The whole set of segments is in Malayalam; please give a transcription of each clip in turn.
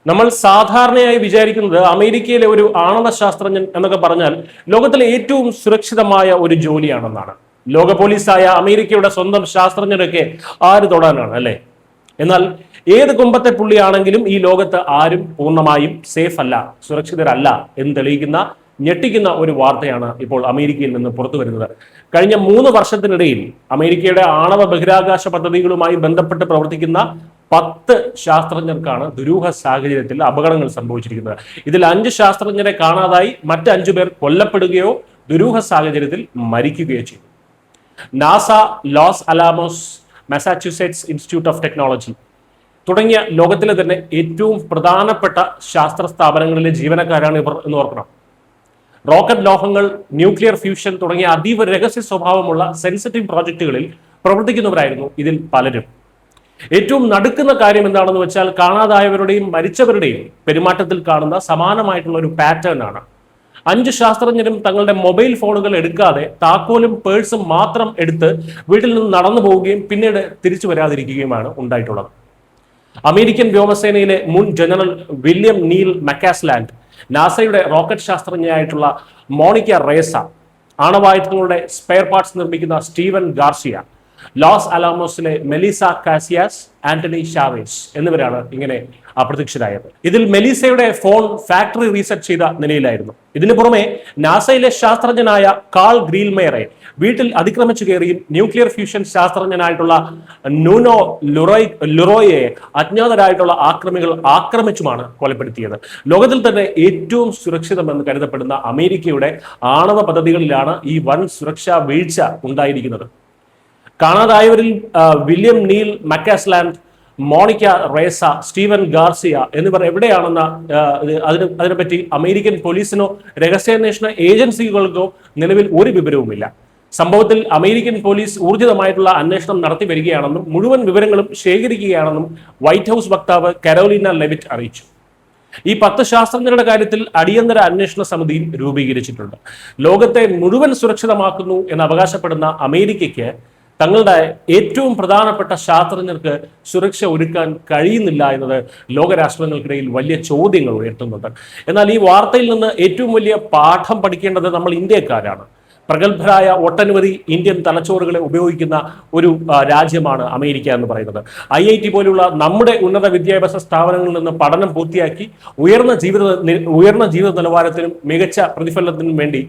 നമ്മൾ സാധാരണയായി വിചാരിക്കുന്നത് അമേരിക്കയിലെ ഒരു ആണവ ശാസ്ത്രജ്ഞൻ എന്നൊക്കെ പറഞ്ഞാൽ ലോകത്തിലെ ഏറ്റവും സുരക്ഷിതമായ ഒരു ജോലിയാണെന്നാണ്. ലോക പോലീസായ അമേരിക്കയുടെ സ്വന്തം ശാസ്ത്രജ്ഞരൊക്കെ ആര് തൊടാനാണ് അല്ലെ? എന്നാൽ ഏത് കുമ്പത്തെ പുള്ളിയാണെങ്കിലും ഈ ലോകത്ത് ആരും പൂർണ്ണമായും സേഫ് അല്ല, സുരക്ഷിതരല്ല എന്ന് തെളിയിക്കുന്ന ഞെട്ടിക്കുന്ന ഒരു വാർത്തയാണ് ഇപ്പോൾ അമേരിക്കയിൽ നിന്ന് പുറത്തു വരുന്നത്. കഴിഞ്ഞ 3 വർഷത്തിനിടയിൽ അമേരിക്കയുടെ ആണവ ബഹിരാകാശ പദ്ധതികളുമായി ബന്ധപ്പെട്ട് പ്രവർത്തിക്കുന്ന 10 ശാസ്ത്രജ്ഞർക്കാണ് ദുരൂഹ സാഹചര്യത്തിൽ അപകടങ്ങൾ സംഭവിച്ചിരിക്കുന്നത്. ഇതിൽ 5 ശാസ്ത്രജ്ഞരെ കാണാതായി, മറ്റ് 5 പേർ കൊല്ലപ്പെടുകയോ ദുരൂഹ സാഹചര്യത്തിൽ മരിക്കുകയോ ചെയ്തു. NASA, Los Alamos, Massachusetts Institute of Technology തുടങ്ങിയ ലോകത്തിലെ തന്നെ ഏറ്റവും പ്രധാനപ്പെട്ട ശാസ്ത്ര സ്ഥാപനങ്ങളിലെ ജീവനക്കാരാണ് ഇവർ എന്ന് ഓർക്കണം. റോക്കറ്റ് ലോഹങ്ങൾ, ന്യൂക്ലിയർ ഫ്യൂഷൻ തുടങ്ങിയ അതീവ രഹസ്യ സ്വഭാവമുള്ള സെൻസിറ്റീവ് പ്രോജക്റ്റുകളിൽ പ്രവർത്തിക്കുന്നവരായിരുന്നു ഇതിൽ പലരും. ഏറ്റവും നടുക്കുന്ന കാര്യം എന്താണെന്ന് വെച്ചാൽ കാണാതായവരുടെയും മരിച്ചവരുടെയും പെരുമാറ്റത്തിൽ കാണുന്ന സമാനമായിട്ടുള്ള ഒരു പാറ്റേൺ ആണ്. 5 ശാസ്ത്രജ്ഞരും തങ്ങളുടെ മൊബൈൽ ഫോണുകൾ എടുക്കാതെ താക്കോലും പേഴ്സും മാത്രം എടുത്ത് വീട്ടിൽ നിന്ന് നടന്നു പോവുകയും പിന്നീട് തിരിച്ചു വരാതിരിക്കുകയുമാണ് ഉണ്ടായിട്ടുള്ളത്. അമേരിക്കൻ വ്യോമസേനയിലെ മുൻ ജനറൽ വില്യം നീൽ മക്കാസ്ലാൻഡ്, നാസയുടെ റോക്കറ്റ് ശാസ്ത്രജ്ഞയായിട്ടുള്ള മോണിക്ക റേസ, ആണവായുധങ്ങളുടെ സ്പെയർ പാർട്സ് നിർമ്മിക്കുന്ന സ്റ്റീവൻ ഗാർസിയ, ലോസ് അലാമോസിലെ മെലീസ കാസിയാസ്, ആന്റണി ഷാവേസ് എന്നിവരാണ് ഇങ്ങനെ അപ്രത്യക്ഷരായത്. ഇതിൽ മെലീസയുടെ ഫോൺ ഫാക്ടറി റീസെറ്റ് ചെയ്ത നിലയിലായിരുന്നു. ഇതിനു പുറമെ നാസയിലെ ശാസ്ത്രജ്ഞനായ കാൾ ഗ്രീൽമെയറെ വീട്ടിൽ അതിക്രമിച്ചു കയറിയും ന്യൂക്ലിയർ ഫ്യൂഷൻ ശാസ്ത്രജ്ഞനായിട്ടുള്ള നൂനോ ലുറോയെ അജ്ഞാതരായിട്ടുള്ള ആക്രമികൾ ആക്രമിച്ചുമാണ് കൊലപ്പെടുത്തിയത്. ലോകത്തിൽ തന്നെ ഏറ്റവും സുരക്ഷിതമെന്ന് കരുതപ്പെടുന്ന അമേരിക്കയുടെ ആണവ പദ്ധതികളിലാണ് ഈ വൻ സുരക്ഷാ വീഴ്ച ഉണ്ടായിരിക്കുന്നത്. കാണാതായവരിൽ William Neil മക്കാസ്ലാൻഡ്, Monica റേസ, Steven Garcia എന്നിവർ എവിടെയാണെന്ന അതിനെപ്പറ്റി അമേരിക്കൻ പോലീസിനോ രഹസ്യാന്വേഷണ ഏജൻസികൾക്കോ നിലവിൽ ഒരു വിവരവുമില്ല. സംഭവത്തിൽ അമേരിക്കൻ പോലീസ് ഊർജിതമായിട്ടുള്ള അന്വേഷണം നടത്തി വരികയാണെന്നും മുഴുവൻ വിവരങ്ങളും ശേഖരിക്കുകയാണെന്നും വൈറ്റ് ഹൗസ് വക്താവ് കരോലിന ലെവിറ്റ് അറിയിച്ചു. ഈ 10 ശാസ്ത്രജ്ഞരുടെ കാര്യത്തിൽ അടിയന്തര അന്വേഷണ സമിതി രൂപീകരിച്ചിട്ടുണ്ട്. ലോകത്തെ മുഴുവൻ സുരക്ഷിതമാക്കുന്നു എന്ന് അവകാശപ്പെടുന്ന അമേരിക്കയ്ക്ക് തങ്ങളുടെ ഏറ്റവും പ്രധാനപ്പെട്ട ശാസ്ത്രജ്ഞർക്ക് സുരക്ഷ ഒരുക്കാൻ കഴിയുന്നില്ല എന്നത് ലോകരാഷ്ട്രങ്ങൾക്കിടയിൽ വലിയ ചോദ്യങ്ങൾ ഉയർത്തുന്നുണ്ട്. എന്നാൽ ഈ വാർത്തയിൽ നിന്ന് ഏറ്റവും വലിയ പാഠം പഠിക്കേണ്ടത് നമ്മൾ ഇന്ത്യക്കാരാണ്. പ്രഗത്ഭരായ ഒട്ടനവധി ഇന്ത്യൻ തലച്ചോറുകളെ ഉപയോഗിക്കുന്ന ഒരു രാജ്യമാണ് അമേരിക്ക എന്ന് പറയുന്നത്. IIT പോലുള്ള നമ്മുടെ ഉന്നത വിദ്യാഭ്യാസ സ്ഥാപനങ്ങളിൽ നിന്ന് പഠനം പൂർത്തിയാക്കി ഉയർന്ന ജീവിത നിലവാരത്തിനും മികച്ച പ്രതിഫലത്തിനും വേണ്ടി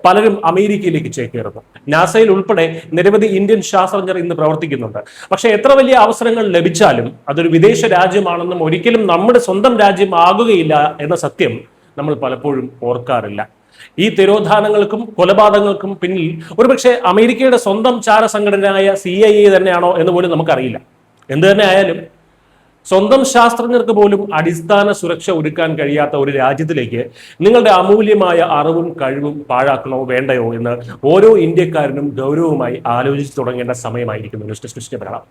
പലരും അമേരിക്കയിലേക്ക് ചേക്കേറുന്നു. നാസയിൽ ഉൾപ്പെടെ നിരവധി ഇന്ത്യൻ ശാസ്ത്രജ്ഞർ ഇന്ന് പ്രവർത്തിക്കുന്നുണ്ട്. പക്ഷെ എത്ര വലിയ അവസരങ്ങൾ ലഭിച്ചാലും അതൊരു വിദേശ രാജ്യമാണെന്നും ഒരിക്കലും നമ്മുടെ സ്വന്തം രാജ്യം ആകുകയില്ല എന്ന സത്യം നമ്മൾ പലപ്പോഴും ഓർക്കാറില്ല. ഈ തിരോധാനങ്ങൾക്കും കൊലപാതകങ്ങൾക്കും പിന്നിൽ ഒരുപക്ഷെ അമേരിക്കയുടെ സ്വന്തം ചാര സംഘടനയായ CIA തന്നെയാണോ എന്ന് പോലും നമുക്കറിയില്ല. എന്ത് തന്നെ ആയാലും സ്വന്തം ശാസ്ത്രജ്ഞർക്ക് പോലും അടിസ്ഥാന സുരക്ഷ ഒരുക്കാൻ കഴിയാത്ത ഒരു രാജ്യത്തിലേക്ക് നിങ്ങളുടെ അമൂല്യമായ അറിവും കഴിവും പാഴാക്കണോ വേണ്ടയോ എന്ന് ഓരോ ഇന്ത്യക്കാരനും ഗൗരവമായി ആലോചിച്ചു തുടങ്ങേണ്ട സമയമായിരിക്കുന്നു. News desk Malayalam.